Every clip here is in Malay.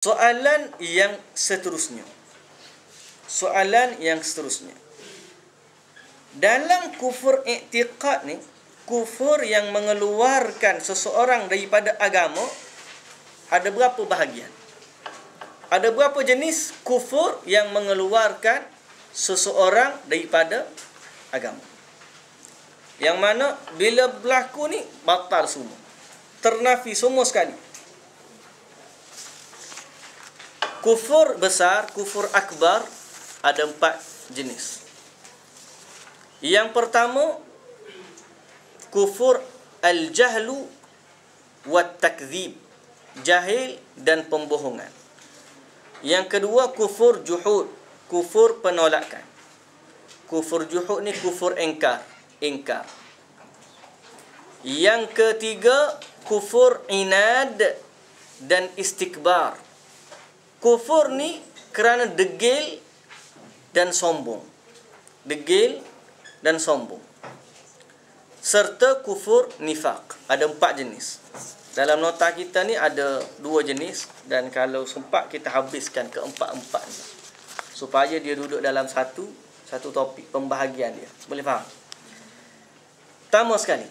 Soalan yang seterusnya. Soalan yang seterusnya. Dalam kufur i'tiqad ni, kufur yang mengeluarkan seseorang daripada agama, ada berapa bahagian? Ada berapa jenis kufur yang mengeluarkan seseorang daripada agama? Yang mana bila berlaku ni batal semua. Ternafi semua sekali. Kufur besar, kufur akbar, ada 4 jenis. Yang pertama, kufur al-jahlu wa takdzib, jahil dan pembohongan. Yang kedua, kufur juhud, kufur penolakan. Kufur juhud ni kufur ingkar. Yang ketiga, kufur inad dan istikbar. Kufur ni kerana degil dan sombong. Degil dan sombong. Serta kufur nifaq. Ada 4 jenis. Dalam nota kita ni ada 2 jenis. Dan kalau sempat kita habiskan keempat-empat ni, supaya dia duduk dalam satu topik, pembahagian dia. Boleh faham? Pertama sekali,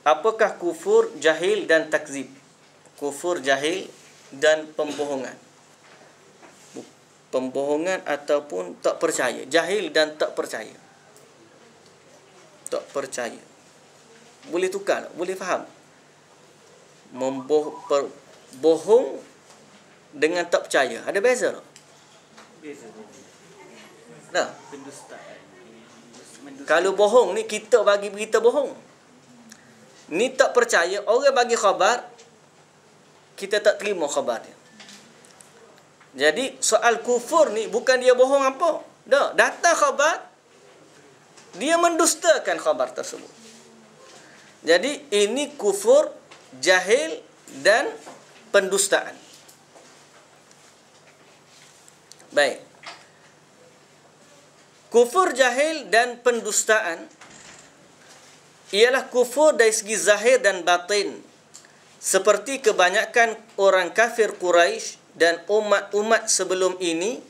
apakah kufur jahil dan takzib? Kufur jahil dan pembohongan. Pembohongan ataupun tak percaya. Jahil dan tak percaya. Tak percaya. Boleh tukar, boleh faham? Bohong dengan tak percaya. Ada beza tak? Beza. Nah. Pendustaan. Kalau bohong ni, kita bagi berita bohong. Ni tak percaya, orang bagi khabar, kita tak terima khabar dia. Jadi soal kufur ni bukan dia bohong apa. Dah, datang khabar, dia mendustakan khabar tersebut. Jadi ini kufur jahil dan pendustaan. Baik. Kufur jahil dan pendustaan ialah kufur dari segi zahir dan batin. Seperti kebanyakan orang kafir Quraisy dan umat-umat sebelum ini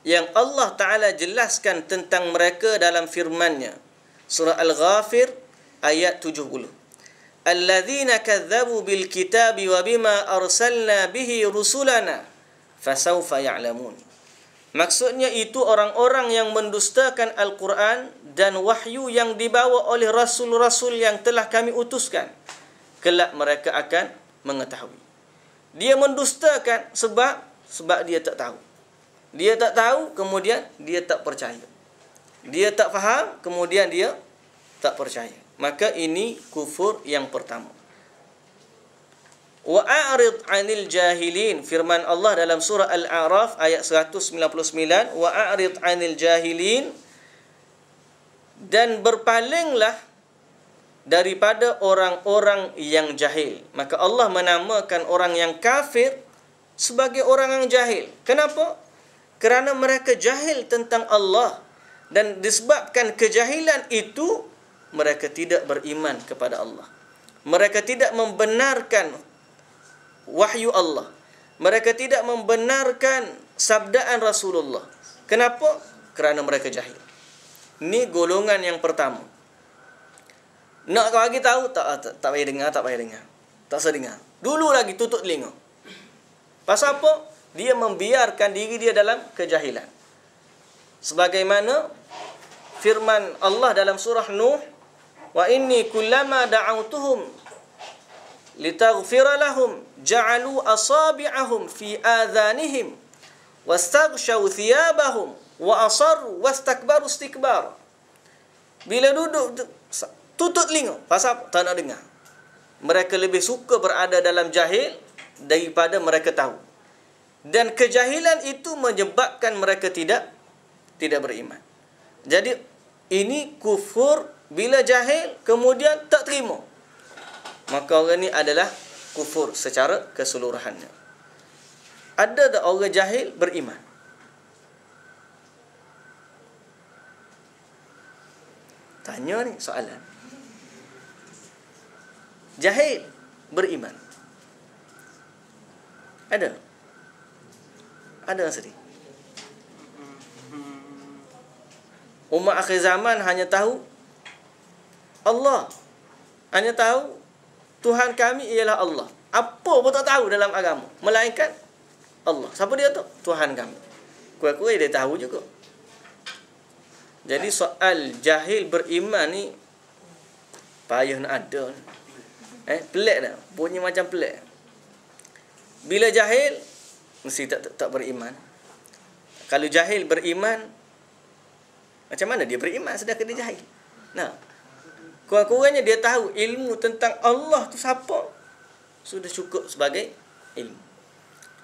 yang Allah Ta'ala jelaskan tentang mereka dalam firman-Nya. Surah Al-Ghafir ayat 70. Alladzina kadzabu bil kitabi wa bima arsalna bihi rusulana fasawfa ya'lamun. Maksudnya itu orang-orang yang mendustakan Al-Quran dan wahyu yang dibawa oleh rasul-rasul yang telah kami utuskan. Kelak mereka akan mengetahui. Dia mendustakan sebab dia tak tahu. Dia tak tahu, kemudian dia tak percaya. Dia tak faham, kemudian dia tak percaya. Maka ini kufur yang pertama. Wa a'rid 'anil jahilin, firman Allah dalam surah Al-A'raf ayat 199, wa a'rid 'anil jahilin, dan berpalinglah daripada orang-orang yang jahil. Maka Allah menamakan orang yang kafir sebagai orang yang jahil. Kenapa? Kerana mereka jahil tentang Allah. Dan disebabkan kejahilan itu, mereka tidak beriman kepada Allah. Mereka tidak membenarkan wahyu Allah. Mereka tidak membenarkan sabdaan Rasulullah. Kenapa? Kerana mereka jahil. Ini golongan yang pertama. Nak bagi tahu, tak payah dengar. Tak usah dengar. Dulu lagi tutup telinga. Pasal apa? Dia membiarkan diri dia dalam kejahilan. Sebagaimana firman Allah dalam surah Nuh, wa inni kullama da'awtuhum litaghfira lahum ja'alu asabi'ahum fi adhanihim wastaghshaw thiyabahum wa asarru wastakbaru istikbar. Bila duduk tutup telinga, pasal tak nak dengar. Mereka lebih suka berada dalam jahil daripada mereka tahu. Dan kejahilan itu menyebabkan mereka tidak beriman. Jadi ini kufur bila jahil kemudian tak terima. Maka orang ni adalah kufur secara keseluruhannya. Ada tak orang jahil beriman? Tanya ni soalan. Jahil beriman. Ada? Ada yang sedih. Umat akhir zaman hanya tahu Allah. Hanya tahu Tuhan kami ialah Allah. Apa pun tak tahu dalam agama, melainkan Allah. Siapa dia tu? Tuhan kami. Kurang-kurang dia tahu juga. Jadi soal jahil beriman ni payah nak ada. Pelik dah. Bunyi macam pelik. Bila jahil mesti tak beriman. Kalau jahil beriman, macam mana dia beriman sedangkan dia jahil? Nah, kurang-kurangnya dia tahu ilmu tentang Allah tu siapa, sudah cukup sebagai ilmu.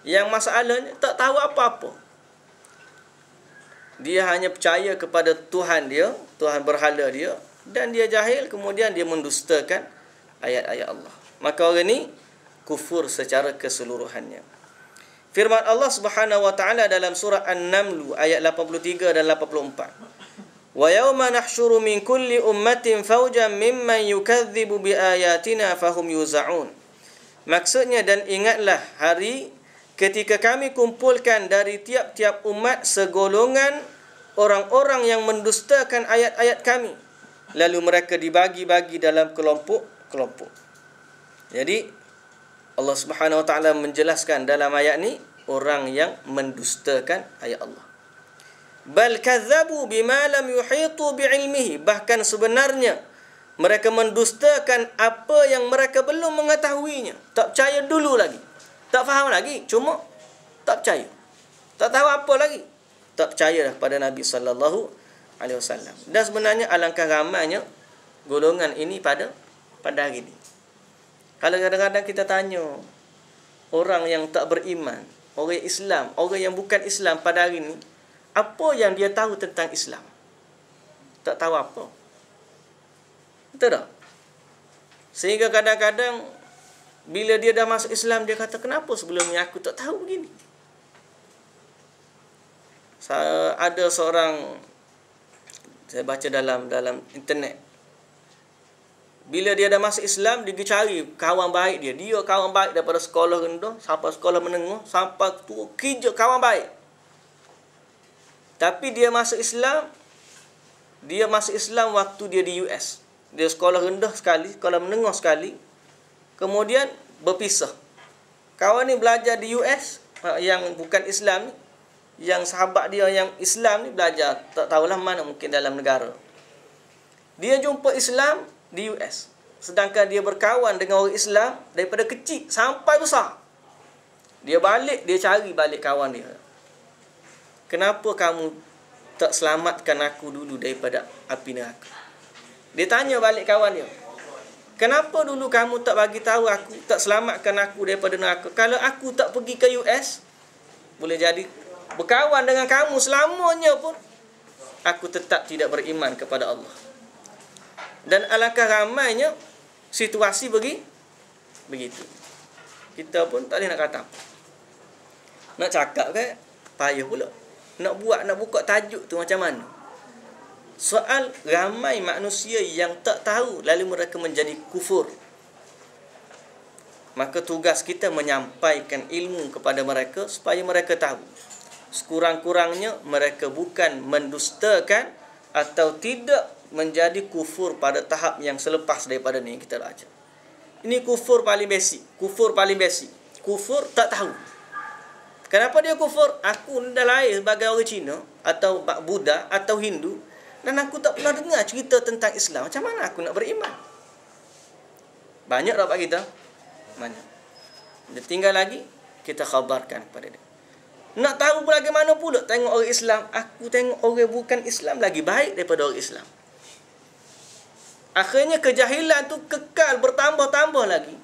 Yang masalahnya tak tahu apa-apa. Dia hanya percaya kepada Tuhan dia, Tuhan berhala dia, dan dia jahil, kemudian dia mendustakan ayat-ayat Allah. Maka orang ni kufur secara keseluruhannya. Firman Allah Subhanahu wa taala dalam surah An-Naml ayat 83 dan 84. Wa yauma nahsyuru min kulli ummatin fawjan mimman yukadzibu biayatina fahum yuzaun. Maksudnya, dan ingatlah hari ketika kami kumpulkan dari tiap-tiap umat segolongan orang-orang yang mendustakan ayat-ayat kami, lalu mereka dibagi-bagi dalam kelompok-kelompok. Jadi Allah Subhanahu wa taala menjelaskan dalam ayat ni orang yang mendustakan ayat Allah. Bal kadzabu bima lam yuhitu bi'ilmihi, bahkan sebenarnya mereka mendustakan apa yang mereka belum mengetahuinya. Tak percaya dulu lagi. Tak faham lagi, cuma tak percaya. Tak tahu apa lagi. Tak percaya dah pada Nabi sallallahu alaihi wasallam. Dan sebenarnya alangkah ramainya golongan ini pada hari ini. Kalau kadang-kadang kita tanya orang yang tak beriman, orang Islam, orang yang bukan Islam pada hari ini, apa yang dia tahu tentang Islam? Tak tahu apa. Betul tak? Sehingga kadang-kadang bila dia dah masuk Islam, dia kata, kenapa sebelum ni aku tak tahu begini? Ada seorang, saya baca dalam internet, bila dia dah masuk Islam, dia pergi cari kawan baik dia. Dia kawan baik daripada sekolah rendah sampai sekolah menengah sampai tua, kerja kawan baik. Tapi dia masuk Islam waktu dia di US. Dia sekolah rendah sekali, sekolah menengah sekali. Kemudian berpisah. Kawan ni belajar di US, yang bukan Islam ni. Yang sahabat dia yang Islam ni belajar, tak tahulah mana, mungkin dalam negara. Dia jumpa Islam di US. Sedangkan dia berkawan dengan orang Islam daripada kecil sampai besar. Dia cari balik kawan dia. Kenapa kamu tak selamatkan aku dulu daripada api neraka? Dia tanya balik kawan dia. Kenapa dulu kamu tak bagi tahu aku, tak selamatkan aku daripada neraka? Kalau aku tak pergi ke US, boleh jadi berkawan dengan kamu selamanya pun, aku tetap tidak beriman kepada Allah. Dan alangkah ramainya situasi begitu. Kita pun tak boleh nak kata apa. Nak cakap kan payah pula. Nak buka tajuk tu macam mana? Soal ramai manusia yang tak tahu lalu mereka menjadi kufur. Maka tugas kita menyampaikan ilmu kepada mereka supaya mereka tahu. Sekurang-kurangnya mereka bukan mendustakan atau tidak menjadi kufur pada tahap yang selepas daripada ni kita baca. Ini kufur paling basic. Kufur tak tahu. Kenapa dia kufur? Aku dah lahir sebagai orang Cina atau Buddha atau Hindu dan aku tak pernah dengar cerita tentang Islam. Macam mana aku nak beriman? Banyak dapat kita. Banyak. Dia tinggal lagi kita khabarkan kepada dia. Nak tahu bagaimana pula tengok orang Islam, aku tengok orang bukan Islam lagi baik daripada orang Islam. Akhirnya kejahilan tu kekal bertambah-tambah lagi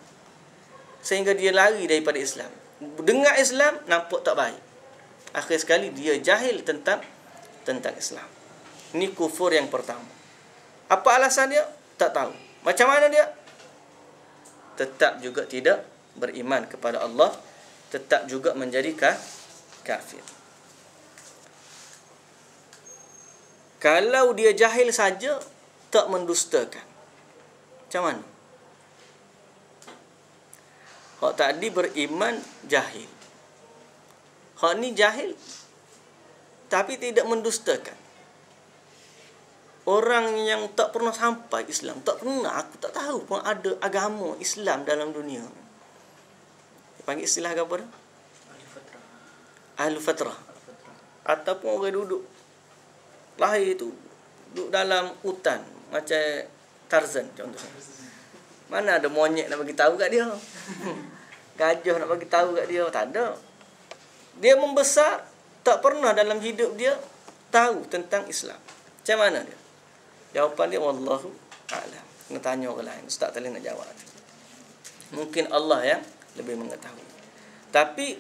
sehingga dia lari daripada Islam. Dengar Islam nampak tak baik. Akhir sekali dia jahil tentang Islam. Ini kufur yang pertama. Apa alasan dia? Tak tahu. Macam mana dia? Tetap juga tidak beriman kepada Allah, tetap juga menjadi kafir. Kalau dia jahil saja, tak mendustakan, macam mana? Kalau tadi beriman jahil, Hak ni jahil tapi tidak mendustakan. Orang yang tak pernah sampai Islam, tak pernah, aku tak tahu pun ada agama Islam dalam dunia. Panggil istilah apa dah? Ahlu fatrah. Ataupun orang duduk lahir tu duduk dalam hutan macam Tarzan contohnya. Mana ada monyet nak bagi tahu kat dia? Gajah nak bagi tahu kat dia? Tak ada. Dia membesar, tak pernah dalam hidup dia tahu tentang Islam. Macam mana dia? Jawapan dia wallahu a'lam. Kena tanya orang lain. Ustaz tak boleh nak jawab. Mungkin Allah yang lebih mengetahui. Tapi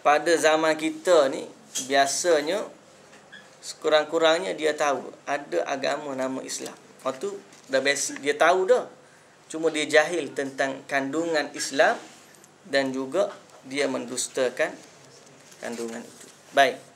pada zaman kita ni biasanya sekurang-kurangnya dia tahu ada agama nama Islam. Waktu dah basic dia tahu dah. Cuma dia jahil tentang kandungan Islam dan juga dia mendustakan kandungan itu. Baik.